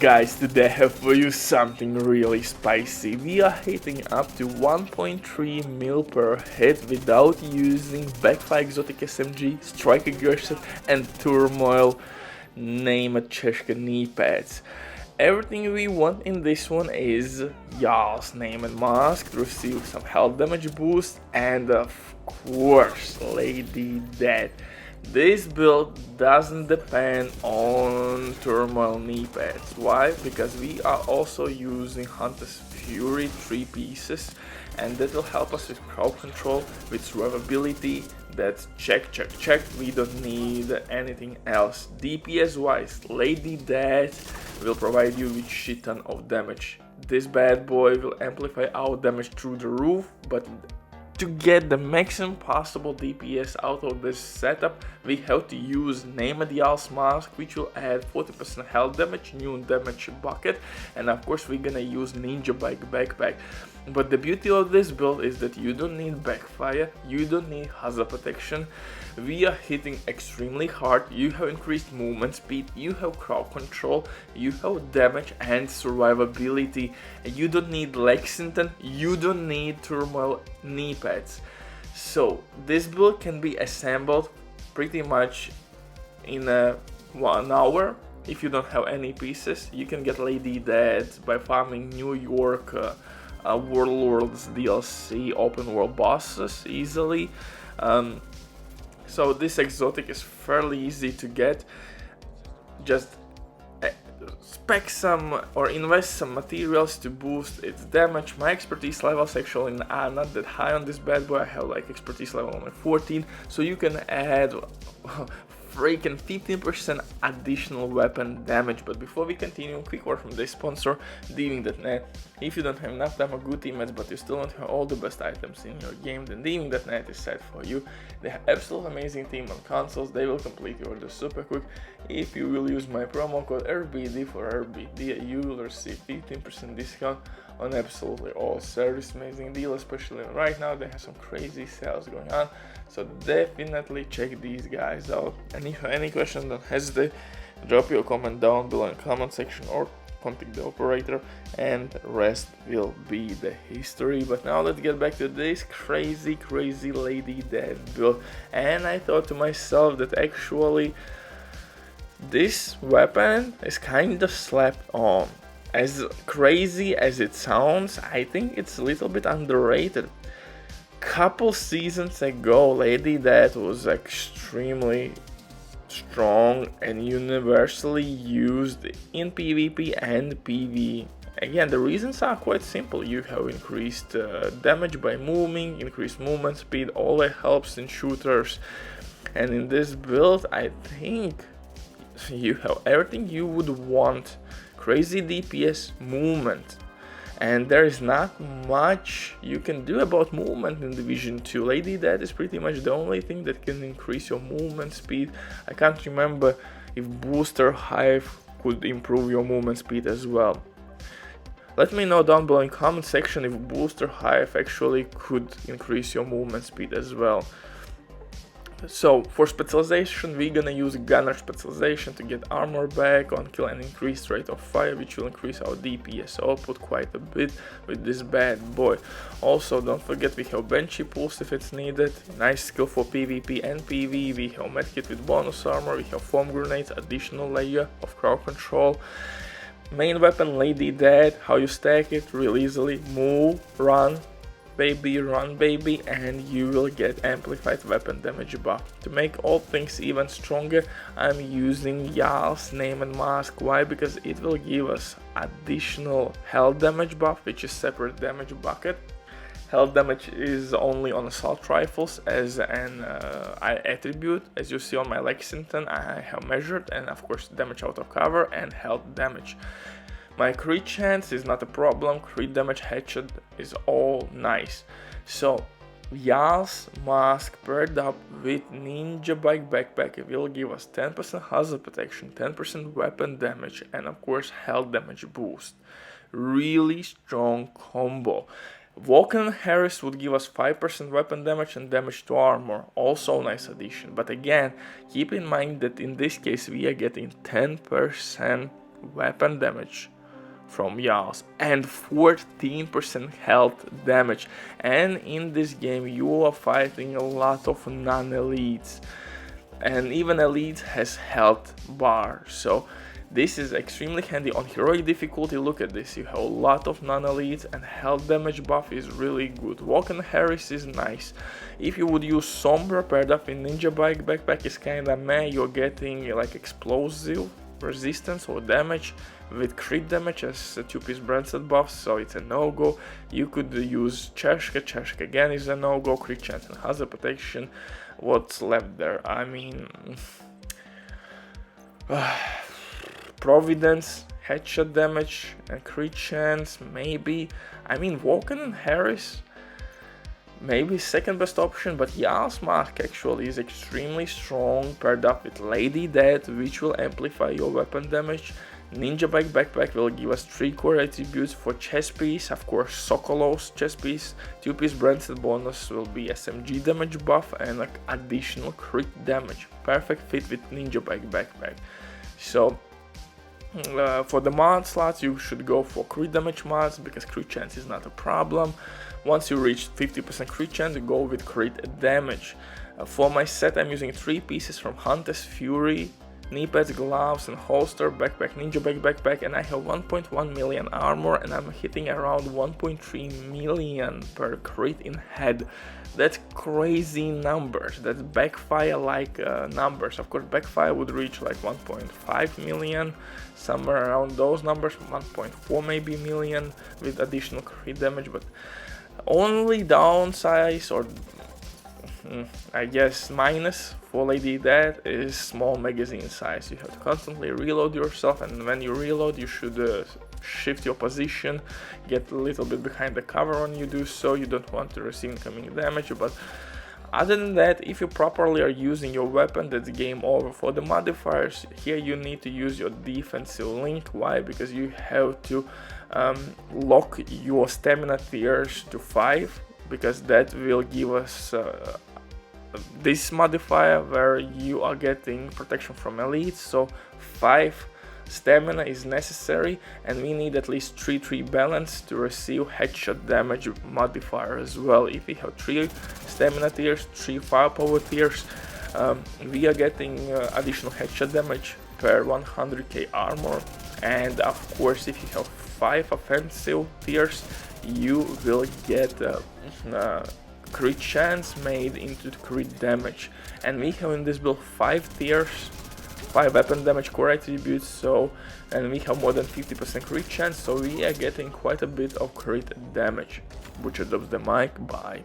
Guys, today I have for you something really spicy. We are hitting up to 1.3 mil per hit without using Backfire Exotic SMG, Strike Aggressive and Turmoil Name a Cheshka knee pads. Everything we want in this one is Y'all's Name and Mask to receive some health damage boost and of course Lady Death. This build doesn't depend on Turmoil knee pads. Why? Because we are also using Hunter's Fury 3 pieces and that will help us with crowd control, with survivability. That's check. We don't need anything else. DPS wise, Lady Death will provide you with shit ton of damage. This bad boy will amplify our damage through the roof, but to get the maximum possible DPS out of this setup, we have to use Name a Y'all's Mask, which will add 40% health damage, new damage bucket, and of course we're gonna use Ninja Bike Backpack. But the beauty of this build is that you don't need Backfire, you don't need hazard protection. We are hitting extremely hard, you have increased movement speed, you have crowd control, you have damage and survivability. And you don't need Lexington, you don't need Turmoil knee pads. So this build can be assembled pretty much in 1 hour. If you don't have any pieces, you can get Lady Death by farming New York Warlords DLC open world bosses easily. So this exotic is fairly easy to get. Just spec some or invest some materials to boost its damage. My expertise levels actually are not that high on this bad boy. I have like expertise level only 14, so you can add freaking 15% additional weapon damage. But before we continue, quick word from this sponsor, Diving.net. If you don't have enough time or good teammates but you still don't have all the best items in your game, then Diving.net is set for you. They have absolutely amazing team on consoles. They will complete your order super quick. If you will use my promo code RBD for RBD, you will receive 15% discount on absolutely all service. Amazing deal, especially right now. They have some crazy sales going on, so definitely check these guys out. And if you have any questions, don't hesitate, drop your comment down below in the comment section or contact the operator, and rest will be the history. But now let's get back to this crazy Lady Death build. And I thought to myself that actually this weapon is kind of slept on. As crazy as it sounds, I think it's a little bit underrated. Couple seasons ago, Lady Death was extremely strong and universally used in PvP and PvE. Again, the reasons are quite simple. You have increased damage by moving, increased movement speed, all that helps in shooters. And in this build, I think you have everything you would want. Crazy DPS, movement, and there is not much you can do about movement in Division 2. Lady Death is pretty much the only thing that can increase your movement speed. I can't remember if Booster Hive could improve your movement speed as well. Let me know down below in comment section if Booster Hive actually could increase your movement speed as well. So for specialization, we're gonna use Gunner specialization to get armor back on kill and increased rate of fire, which will increase our DPS output quite a bit with this bad boy. Also, don't forget we have Banshee Pulse if it's needed, nice skill for PvP and PvE, we have Medkit with bonus armor, we have foam grenades, additional layer of crowd control. Main weapon Lady Death, how you stack it real easily, move, run baby, and you will get amplified weapon damage buff. To make all things even stronger, I'm using Y'all's Name and Mask. Why? Because it will give us additional health damage buff, which is separate damage bucket. Health damage is only on assault rifles as an attribute. As you see on my Lexington, I have measured, and of course damage out of cover and health damage. My crit chance is not a problem, crit damage headshot is all nice. So Y'all's Mask paired up with Ninja Bike Backpack, it will give us 10% hazard protection, 10% weapon damage, and of course health damage boost. Really strong combo. Vulcan Harris would give us 5% weapon damage and damage to armor, also nice addition. But again, keep in mind that in this case we are getting 10% weapon damage from Yas and 14% health damage. And in this game you are fighting a lot of non-elites, and even elite has health bar, so this is extremely handy on heroic difficulty. Look at this, you have a lot of non-elites and health damage buff is really good. Walk and Harris is nice. If you would use Sombra paired up in Ninja Bike backpack is kinda meh, you're getting like explosive resistance or damage with crit damage as a 2-piece brandset buff, so it's a no-go. You could use Chershka again is a no-go, crit chance and hazard protection. What's left there? I mean, Providence, headshot damage and crit chance, maybe. I mean, Vulcan and Harris, maybe second best option, but Yas Mark actually is extremely strong paired up with Lady Death, which will amplify your weapon damage. Ninja Bike backpack will give us 3 core attributes for chest piece, of course Sokolov's chest piece, 2-piece brandset bonus will be SMG damage buff and like additional crit damage. Perfect fit with Ninja Bike backpack. So for the mod slots you should go for crit damage mods because crit chance is not a problem. Once you reach 50% crit chance, you go with crit damage. For my set I'm using 3 pieces from Hunter's Fury, knee pads, gloves and holster, backpack, Ninja Bike backpack, and I have 1.1 million armor and I'm hitting around 1.3 million per crit in head. That's crazy numbers, that's backfire like numbers. Of course backfire would reach like 1.5 million, somewhere around those numbers, 1.4 maybe million with additional crit damage, but only downside or I guess minus for Lady Death is small magazine size. You have to constantly reload yourself, and when you reload you should shift your position, get a little bit behind the cover when you do so. You don't want to receive incoming damage, but other than that, if you properly are using your weapon, that's game over. For the modifiers, here you need to use your defensive link. Why? Because you have to lock your stamina tiers to 5, because that will give us this modifier where you are getting protection from elites, so 5 stamina is necessary, and we need at least 3-3 balance to receive headshot damage modifier as well. If we have 3 stamina tiers, 3 firepower tiers, we are getting additional headshot damage per 100k armor, and of course if you have 5 offensive tiers you will get crit chance made into crit damage. And we have in this build 5 tiers, 5 weapon damage core attributes, so, and we have more than 50% crit chance, so we are getting quite a bit of crit damage. Butcher drops the mic, bye.